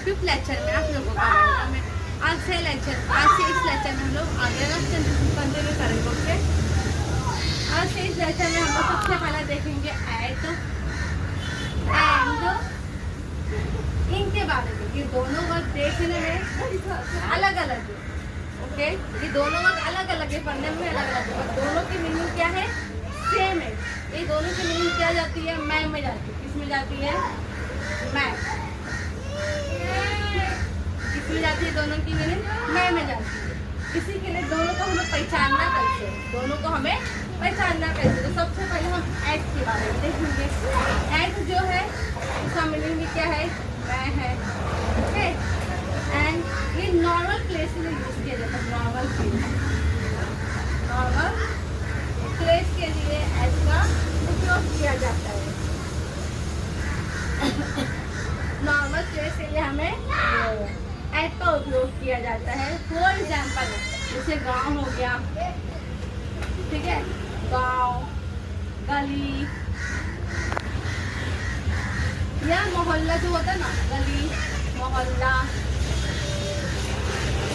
Fifth lecture में आप लोगों का वेलकम है। आज से इस लेक्चर में हम लोग आगे कंटिन्यू करेंगे। ओके, आज से इस लेक्चर में हम लोग सबसे पहले देखेंगे एट एंड इनके बारे में। ये दोनों वर्ड देखने में अलग अलग है। ओके, ये दोनों वर्ड अलग अलग है, पढ़ने में अलग अलग है, पर दोनों की मीनिंग क्या है? सेम है। ये दोनों की मीनिंग क्या जाती है? मैं में जाती है। किस में जाती है? मैं। किसमें जाती है? दोनों की मीनिंग मैं में जाती है। इसी के लिए दोनों को हमें पहचानना कैसे? दोनों को हमें पहचानना कैसे? तो सबसे पहले हम एट के बारे में देखेंगे। एट जो है उसका मीनिंग भी क्या है? मैं है। ओके, एंड ये नॉर्मल प्लेस में यूज किया जाता है। नॉर्मल प्लेस के लिए एट का उपयोग किया जाता है। नॉर्मल प्लेस के लिए हमें एट का उपयोग किया जाता है। फॉर एग्जाम्पल, जैसे गांव हो गया, ठीक है, गांव, गली या मोहल्ला जो होता है ना, गली मोहल्ला,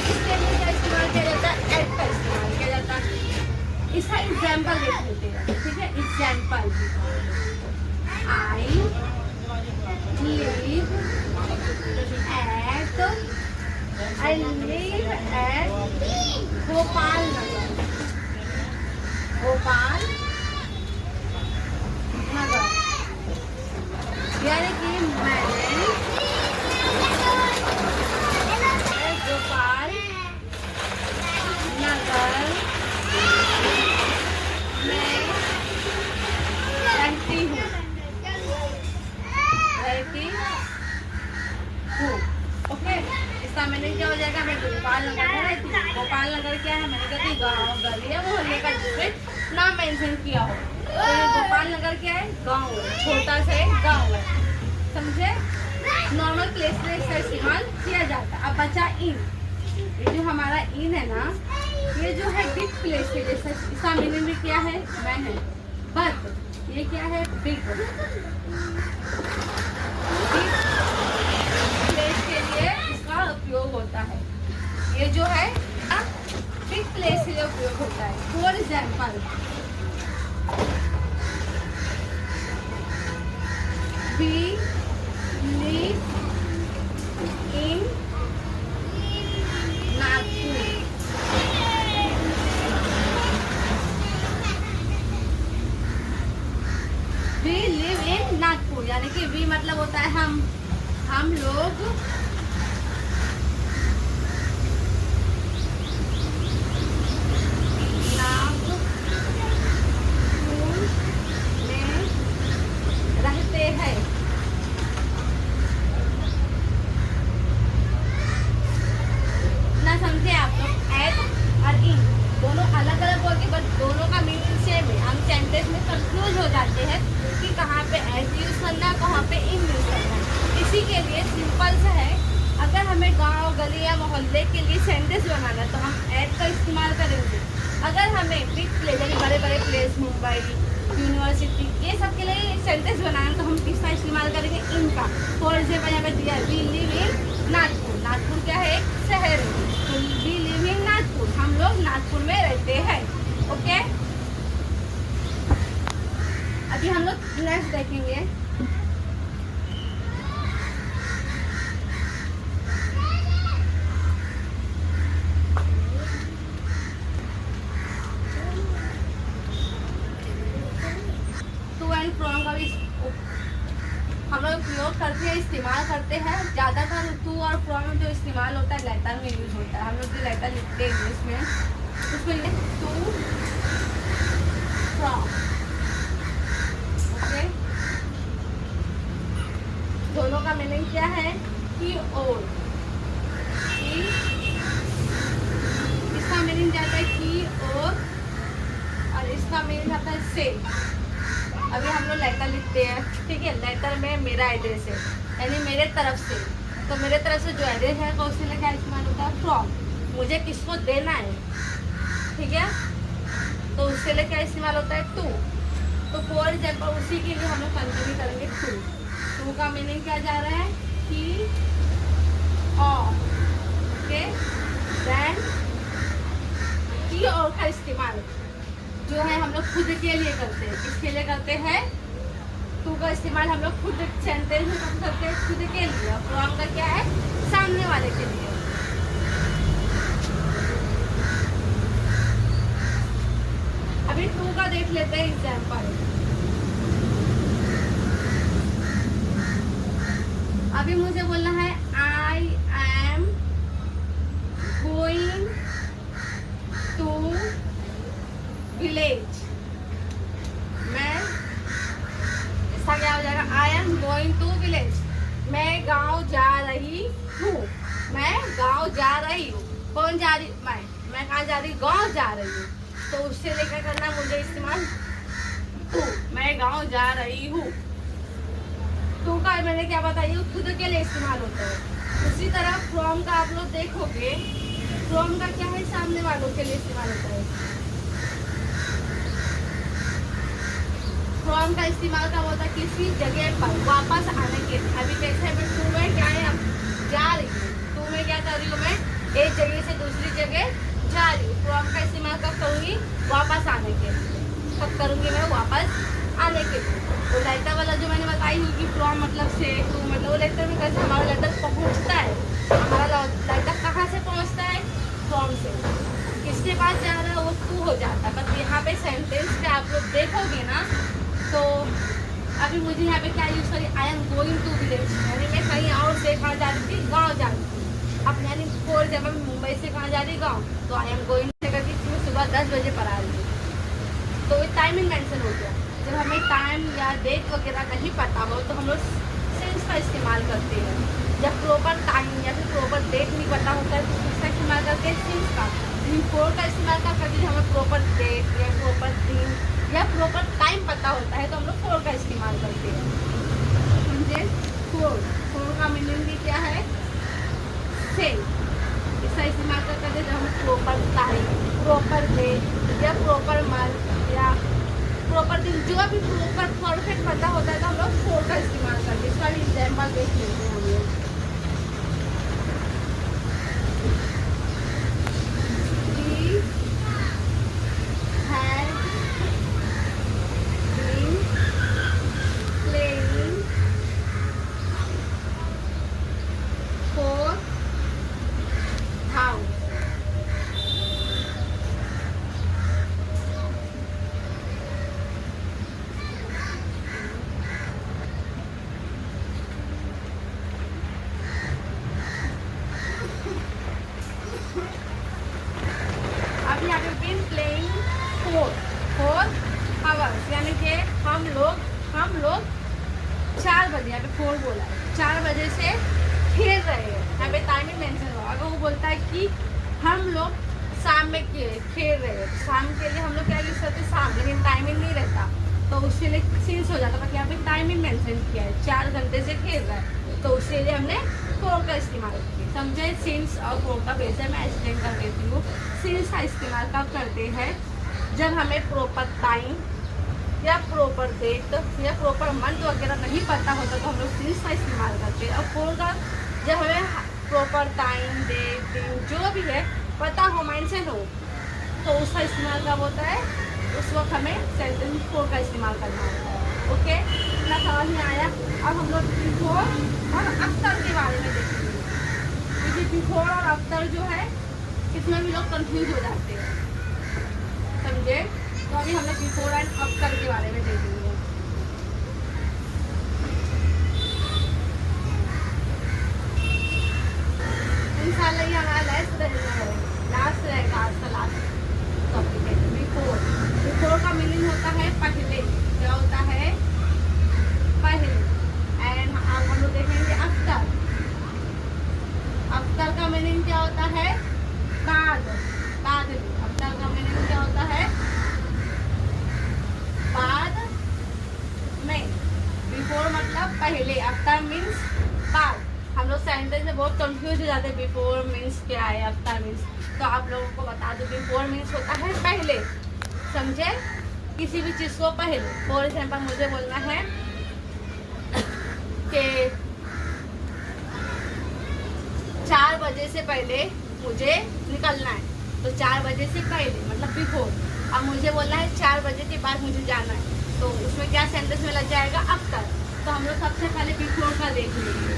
इसके लिए क्या इस्तेमाल किया जाता है? एट का इस्तेमाल किया जाता है। इसका एग्जाम्पल देख लेते हैं, ठीक है। Example, I live at Bhopal Nagar. Bhopal Nagar यानी कि मैंने भोपाल नगर में रहती हूँ। ओके, इसका मैंने क्या हो जाएगा? मैं भोपाल नगर में रहती हूँ। भोपाल नगर क्या है? मैंने कहती गाँव, गली या मोहल्ले का जिसमें नाम मेंशन किया हो। तो ये भोपाल नगर क्या है? गाँव है, छोटा सा गाँव है, समझे। नॉर्मल प्लेस में इसका इस्तेमाल किया जाता है। अब बचा इन। ये जो हमारा इन है ना, ये जो है बिग प्लेस के जैसे, इसका मीनिंग भी क्या है? मैं है। बट ये क्या है? बिग प्लेस के लिए इसका उपयोग होता है। ये जो है बिग प्लेस के लिए उपयोग होता है। For example, we live in Nagpur. We live in Nagpur यानी कि वी मतलब होता है हम लोग नागपुर में रहते हैं। ना समझे आप लोग? एट और इन दोनों अलग अलग होगी, बट दोनों का मीनिंग सेम है। हम सेंटेंस में कंफ्यूज हो जाते हैं कि कहाँ पे एट यूज करना, कहाँ पे इन यूज करना। इसी के लिए सिंपल सा है, अगर हमें गांव, गली या मोहल्ले के लिए सेंटेंस बनाना है तो हम एट का इस्तेमाल करेंगे। अगर हमें बिग प्लेस यानी बड़े बड़े प्लेस, मुंबई, यूनिवर्सिटी, ये सब के लिए सेंटेंस बनाना तो हम किसका इस्तेमाल करेंगे? इनका। फॉर एग्जाम्पल यहाँ पे दिया we live in Nagpur. Nagpur क्या है? एक शहर है। तो वी लिव इन नागपुर, हम लोग नागपुर में रहते हैं। ओके, अभी हम लोग नेक्स्ट देखेंगे। टू एंड फ्रॉम का भी हम लोग प्रयोग करते हैं, इस्तेमाल करते हैं। ज़्यादातर टू और फ्रॉम जो इस्तेमाल होता है लेटर में यूज होता है। हम लोग जो लेटर लिखते हैं इंग्लिश में, उसमें टू फ्रॉम। ओके, दोनों का मीनिंग क्या है? की और। इसका मीनिंग जाता है की और इसका मीनिंग आता है से। अभी हम लोग लेटर लिखते हैं, ठीक है। लेटर में मेरा एड्रेस है यानी मेरे तरफ से, तो मेरे तरफ से जो एड्रेस है तो उसके लिए क्या इस्तेमाल होता है? फ्रॉम। मुझे किसको देना है, ठीक है, तो उसके लिए क्या इस्तेमाल होता है? टू। तो फॉर एग्जाम्पल उसी के लिए हम लोग कंटिन्यू करेंगे टू। टू का मीनिंग क्या जा रहा है? कि खुद के लिए करते हैं। किसके लिए करते हैं? टू का इस्तेमाल हम लोग खुद सेंटेंस में कब करते हैं? खुद के लिए। और फ्रॉम का क्या है? सामने वाले के लिए। अभी टू का देख लेते हैं एग्जाम्पल। अभी मुझे बोलना है I am going to village. मैं, इसका क्या हो जाएगा? I am going to village. मैं गांव जा रही हूँ। मैं गांव जा रही हूँ। कौन जा रही? मैं कहाँ जा रही? गांव जा रही हूँ। तो उससे लेकर करना मुझे इस्तेमाल टू। मैं गांव जा रही हूँ। टू का मैंने क्या बताया? खुद के लिए इस्तेमाल होता है। उसी तरह फ्रॉम का आप लोग देखोगे, फ्रॉम का क्या है? सामने वालों के लिए इस्तेमाल होता है। फ्रॉम का इस्तेमाल कब होता है? किसी जगह पर वापस आने के लिए। अभी कैसे मैं टू में क्या है? जा रही हूँ। टू में क्या कर रही हूँ? मैं एक जगह से दूसरी जगह जा रही हूँ। फ्रॉम का इस्तेमाल कब करूँगी? वापस आने के लिए। कब करूँगी मैं? वापस आने के लिए। तो लेटर वाला जो मैंने बताई हुई कि फ्रॉम मतलब से, टू मतलब वो लेटर में कैसे हमारा लेटर पहुँचता है। हमारा लेटर कहाँ से पहुँचता है? फ्रॉम से। किसके पास जा रहा है? वो टू हो जाता है। बस यहाँ पे सेंटेंस पे आप लोग देखोगे ना, तो अभी मुझे यहाँ पे क्या यूज करी? I am going to village, यानी मैं कहीं और से कहाँ जा रही थी? गाँव जा रही थी। अब यानी फॉर एग्जाम्पल मुंबई से कहाँ जा रही? गाँव। तो आई एम गोइंग से करती थी सुबह 10 बजे पर आ रही थी। तो ये टाइमिंग मेंशन हो गया। जब हमें टाइम या डेट वगैरह नहीं पता हो तो हम लोग सिंस का इस्तेमाल करते हैं। जब प्रॉपर टाइम या फिर प्रॉपर डेट नहीं पता होता है तो किसका इस्तेमाल करते हैं? सिंस का। बिफोर का इस्तेमाल का करते हैं हमें प्रॉपर डेट या प्रॉपर दिन या प्रॉपर टाइम पता होता है तो हम लोग फोर का इस्तेमाल करते हैं। समझे? फोर का मीनिंग भी क्या है? सेम। इसका इस्तेमाल करते हैं जब हमें प्रॉपर टाइम, प्रॉपर डेट या प्रॉपर मंथ या प्रॉपर दिन, जो भी प्रॉपर परफेक्ट पता होता है तो हम लोग फोर का इस्तेमाल करते हैं। इसका भी एग्जाम्पल देख लेते हैं हम लोग। यानी कि हम लोग 4 बजे, यहाँ पे 4 बोला है, 4 बजे से खेल रहे हैं। यहाँ पे टाइमिंग मेंशन हुआ। अगर वो बोलता है कि हम लोग शाम में खेल रहे हैं, शाम के लिए हम लोग क्या यूज करते हैं? शाम, लेकिन टाइमिंग नहीं रहता तो उसके लिए सिंस हो जाता। बाकी यहाँ पे टाइमिंग मेंशन किया है, 4 घंटे से खेल रहा है तो उसके लिए हमने फोर का इस्तेमाल किया। समझे? सिंस और फोर का वैसे मैं एक्सप्लेन कर देती हूँ। सिंस का इस्तेमाल कब करते हैं? जब हमें प्रॉपर टाइम या प्रॉपर डेट या प्रॉपर मंथ वगैरह नहीं पता होता तो हम लोग सिंस का इस्तेमाल करते हैं। और फोर का जब हमें प्रॉपर टाइम, डेट, दिन जो भी है पता हो, मेंशन हो, तो उसका इस्तेमाल कब होता है? उस वक्त हमें सेंटेंस फोर का इस्तेमाल करना होता है। ओके, इतना समझ में आया? अब हम लोग बिफोर और आफ्टर के बारे में देखेंगे, क्योंकि बिफोर और आफ्टर जो है इसमें भी लोग कंफ्यूज हो जाते हैं। समझे? तो अभी हम लोग बिफोर एंड आफ्टर के बारे में देखेंगे। इंशाल्लाह ये हमारा लास्ट रहेगा आज का लास्ट टॉपिक है बिफोर। बिफोर का मीनिंग होता है पहले। क्या होता है? पहले। एंड अब हम लोग देखेंगे आफ्टर। आफ्टर का मीनिंग क्या होता है? बाद। बाद में। आफ्टर का मीनिंग क्या होता है? बाद में। बिफोर मतलब पहले, आफ्टर मीन्स बाद। हम लोग सेंटेंस में बहुत कंफ्यूज हो जाते हैं, बिफोर मीन्स क्या है, आफ्टर मीन्स। तो आप लोगों को बता दो, बिफोर मीन्स होता है पहले। समझे? किसी भी चीज़ को पहले। फॉर एग्जाम्पल मुझे बोलना है कि 4 बजे से पहले मुझे निकलना है, तो 4 बजे से पहले मतलब बिफोर। अब मुझे बोलना है 4 बजे के बाद मुझे जाना है, तो उसमें क्या सेंटेंस में लग जाएगा आफ्टर। तो हम लोग सबसे पहले बिफोर का देख लेंगे।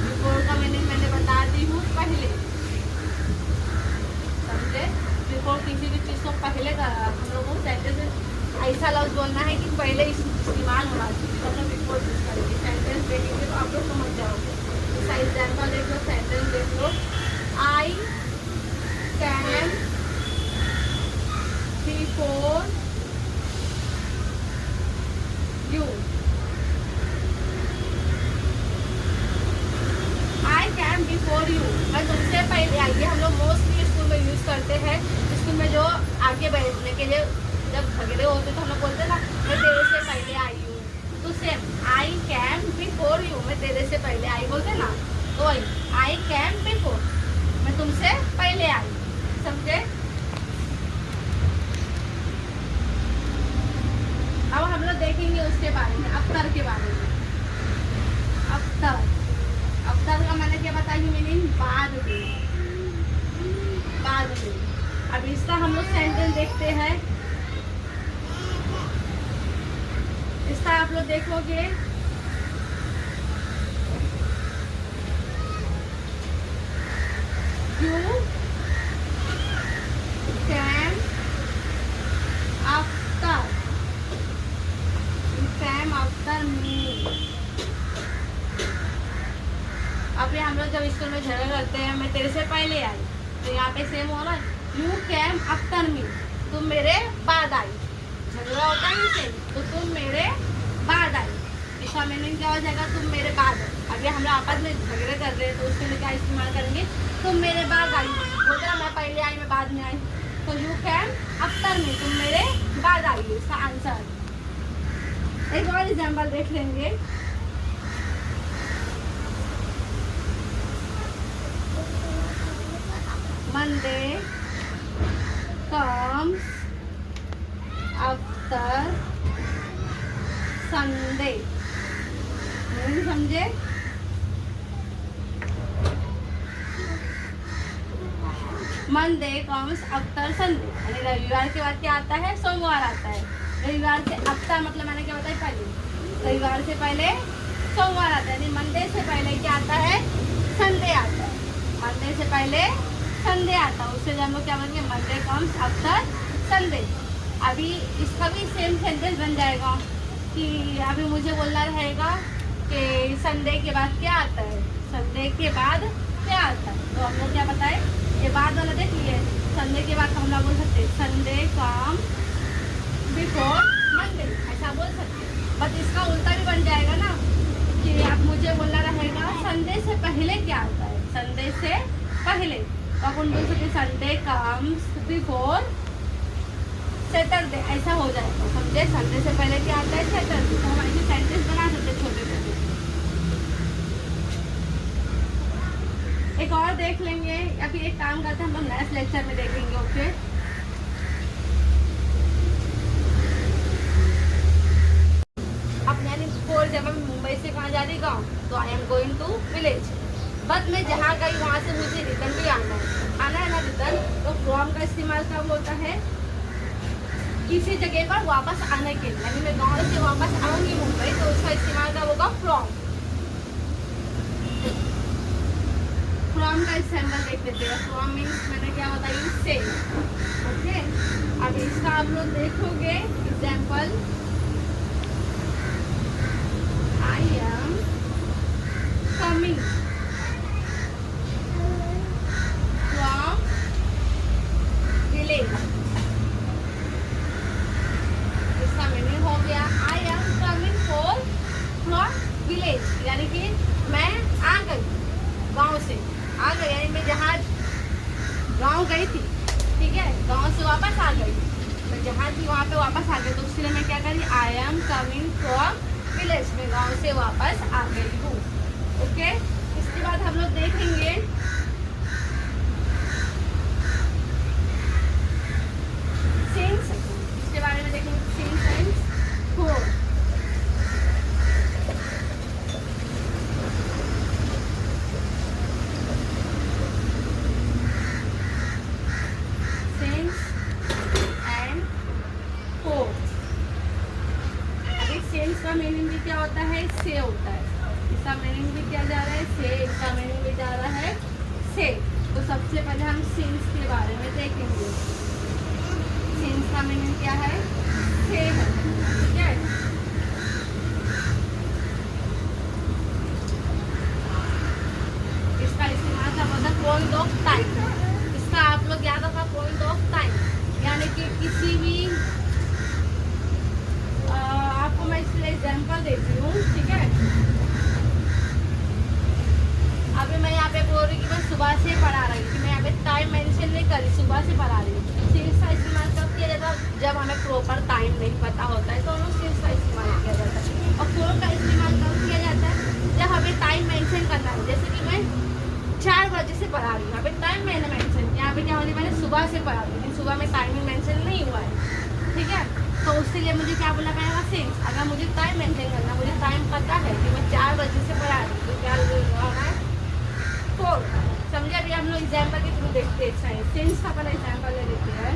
बिफोर का मीनिंग मैंने बता दी हूँ, पहले, समझे। बिफोर किसी भी चीज़ को पहले का हम लोग को सेंटेंस में ऐसा लफ्ज बोलना है कि पहले इस्तेमाल होना चाहिए, तो हम लोग बिफोर यूज करेंगे। सेंटेंस देखेंगे तो आप लोग समझ जाओगे। इसका एग्जाम्पल देख लो, सेंटेंस देख लो। I can before you. I can before you, मैं तुमसे पहले आई। ये हम लोग मोस्टली स्कूल में यूज़ करते हैं। स्कूल में जो आगे बैठने के लिए जब झगड़े होते तो हम लोग बोलते ना, मैं तेरे से पहले आई हूँ। तो same I can before you, मैं तेरे से पहले आई बोलते ना, तो वही आई कैन बिफोर, मैं तुमसे पहले आई। समझे। अब हम लोग देखेंगे उसके बारे में, अफ्तर के बारे में। अफ्तर, अफ्तर का मैंने क्या बताया मीनिंग, बाद में, बाद में। अब इसका हम लोग सेंटेंस देखते हैं। इसका आप लोग देखोगे, you can after, you can after me. अब हम लोग जब स्कूल में झगड़ा करते हैं, मैं तेरे से पहले आई, तो यहाँ पे सेम हो रहा है, यू कैम आफ्टर मी, तुम मेरे बाद आई। झगड़ा होता है सेम, तो तुम मेरे बाद आई। इसका मीनिंग क्या हो जाएगा, तुम मेरे बाद। अभी हम लोग आपस में झगड़े कर रहे हैं, तो उसके लिए क्या इस्तेमाल करेंगे, तुम मेरे बाद आई। बोलते ना मैं पहले आई, मैं बाद में आई, तो यू कैम आफ्टर मी, तुम मेरे बाद आई। इसका आंसर। एक और एग्जाम्पल देख लेंगे। Monday comes after Sunday। नहीं समझे। Monday comes after Sunday, यानी रविवार के बाद क्या आता है, सोमवार आता है। रविवार से आफ्टर मतलब मैंने क्या बताया, पहले। रविवार से पहले सोमवार आता है, यानी मंडे से पहले क्या आता है, संडे आता है। मंडे से पहले संडे आता है, उससे हम लोग क्या बोलेंगे, मंडे कम्स आफ्टर संडे। अभी इसका भी सेम सेंटेंस बन जाएगा कि अभी मुझे बोलना रहेगा कि संडे के बाद क्या आता है, संडे के बाद क्या आता है। तो हम लोग क्या बताए, ये बाद वाला देख लिए। संडे के बाद हम लोग बोल सकते हैं संडे कम बिफोर मंडे, ऐसा बोल सकते हैं। बट इसका उल्टा भी बन जाएगा ना, कि अब मुझे बोलना रहेगा संडे से पहले क्या आता है, संडे से पहले। तो अपन बोल सकते संडे कम्स बिफोर सैटरडे, ऐसा हो जाएगा। समझे। संडे से पहले क्या आता है, सैटरडे। तो हम ऐसे सेंटेंस बना सकते छोटे छोटे। एक और देख लेंगे, या फिर एक काम करते हैं, हम लोग नेक्स्ट लेक्चर में देखेंगे। ओके। अब यानी फॉर जब मैं मुंबई से कहाँ जा रही, गाँव, तो I am going to village. But मैं जहाँ गई वहाँ से मुझे रिटर्न भी आना है ना रिटर्न। तो फ्रॉम का इस्तेमाल कब होता है, किसी जगह पर वापस आने के लिए। यानी मैं गाँव से वापस आऊँगी मुंबई, तो उसका इस्तेमाल कब होगा, फ्रॉम। फ्रॉम का इस्तेमाल देख लेते हैं। फ्रॉम मीन्स मैंने क्या बताई, से। ओके। अब इसका आप लोग देखोगे example, I am coming from village. इसका मीनिंग हो गया, I am coming from village, यानी कि मैं आ गई गांव से, आ गई, यानी मैं जहाँ गांव गई थी, ठीक है, गांव से वापस आ गई। मैं जहाँ थी वहाँ पे वापस आ गई, तो इसलिए मैं क्या करी, I am coming from village, में गांव से वापस आ गई हूँ। ओके। इसके बाद हम लोग देखेंगे सिंस, इसके बारे में देखेंगे since and four. Since and का मीनिंग भी क्या जा रहा है, से, इसका मीनिंग भी जा रहा है से। तो सबसे पहले हम सिंस के बारे में देखेंगे। सिंस का मीनिंग क्या है, से है, ठीक है। इसका इस्तेमाल क्या होता है, पॉइंट ऑफ टाइम। इसका आप लोग याद रखा, पॉइंट ऑफ टाइम, यानी कि किसी भी आपको मैं इसलिए एग्जाम्पल देती हूँ, ठीक है। अभी मैं यहाँ पे बोल रही कि मैं सुबह से पढ़ा रही थी, मैं यहाँ पे टाइम मेंशन नहीं करी, सुबह से पढ़ा रही हूँ। सिंस का इस्तेमाल कब किया जाता है, जब हमें प्रॉपर टाइम नहीं पता होता है तो हम सिंस का इस्तेमाल किया जाता है। और फोर का इस्तेमाल कब किया जाता है, जब हमें टाइम मेंशन करना है। जैसे कि मैं 4 बजे से पढ़ा रही हूँ, यहाँ पे टाइम मैंने मेंशन, यहाँ पे क्या होती है, मैंने सुबह से पढ़ा रही, लेकिन सुबह में टाइमिंग मेंशन नहीं हुआ है, ठीक है। तो उसके लिए मुझे क्या बोलना पड़ेगा, सिंस। अगर मुझे टाइम मेंटेन करना, मुझे टाइम पता है कि मैं 4 बजे से पढ़ा रही हूँ, तो क्या होना है, 4। समझे। अभी हम लोग एग्जाम्पल के थ्रू देखते हैं, सिंस का पहले एग्जाम्पल ले लेते हैं।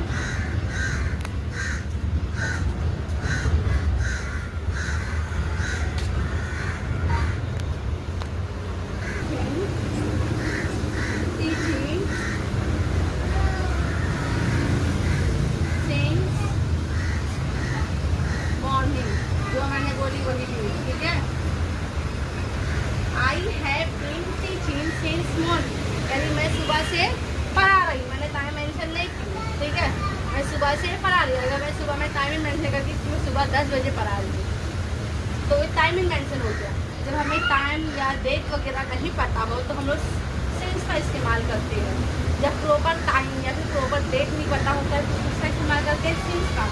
सुबह से पढ़ा रही हूँ, अगर मैं सुबह में टाइमिंग मेंशन करती हूँ, मैं सुबह 10 बजे पढ़ा रही हूँ, तो ये टाइमिंग मेंशन हो गया। जब हमें टाइम या डेट वगैरह नहीं पता हो तो हम लोग सिंस का इस्तेमाल करते हैं। जब प्रॉपर टाइम या फिर प्रॉपर डेट नहीं पता होता है तो उसका इस्तेमाल करते हैं सिंस का।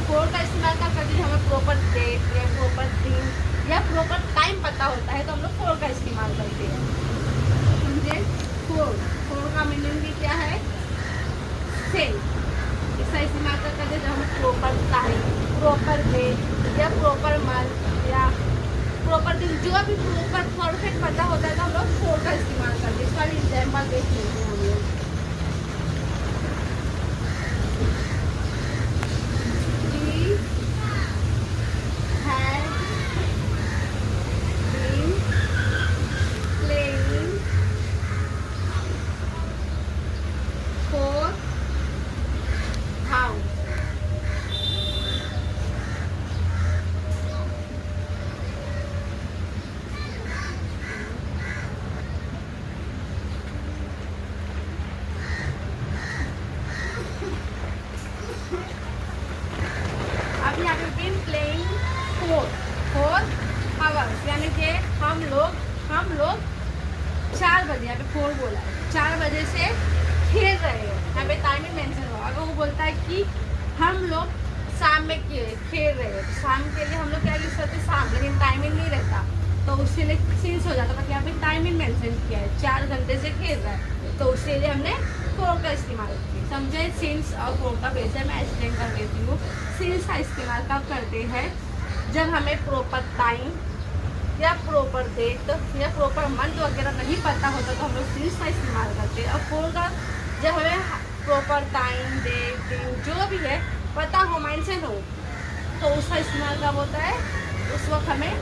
फोर का इस्तेमाल कर करते हैं, हमें प्रॉपर डेट या प्रॉपर दिन या प्रॉपर टाइम पता होता है तो हम लोग फोर का इस्तेमाल करते हैं, समझे। फोर का मीनिंग भी क्या है, सेम। इसका इस्तेमाल करते हैं जब हमें प्रॉपर टाइम, प्रॉपर डेट या प्रॉपर मंथ या प्रॉपर दिन, जो भी प्रॉपर परफेक्ट पता होता है तो हम लोग फोर का इस्तेमाल करते हैं। इसका भी एग्जाम्पल देख लेते हैं हम लोग। यानी कि हम लोग 4 बजे, यहाँ पे 4 बोला है, 4 बजे से खेल रहे हैं, यहाँ पे टाइमिंग मेंशन हुआ। अगर वो बोलता है कि हम लोग शाम में खेल रहे हैं, शाम के लिए हम लोग क्या यूज करते हैं, शाम, लेकिन टाइमिंग नहीं रहता तो उसके लिए सिंस हो जाता था कि यहाँ पे टाइमिंग मेंशन किया है, 4 घंटे से खेल रहा है, तो उसके लिए हमने फोर का इस्तेमाल किया, समझे। सिंस और फोर का वैसे मैं एक्सप्लेन कर देती हूँ। सिंस का इस्तेमाल कब करते हैं, जब हमें प्रॉपर टाइम या प्रॉपर डेट या प्रॉपर मंथ वगैरह नहीं पता होता तो हम लोग सिंस का इस्तेमाल करते हैं। और फोर का जब हमें प्रॉपर टाइम, डेट, दिन जो भी है पता हो, मेंशन हो, तो उसका इस्तेमाल कब होता है, उस वक्त हमें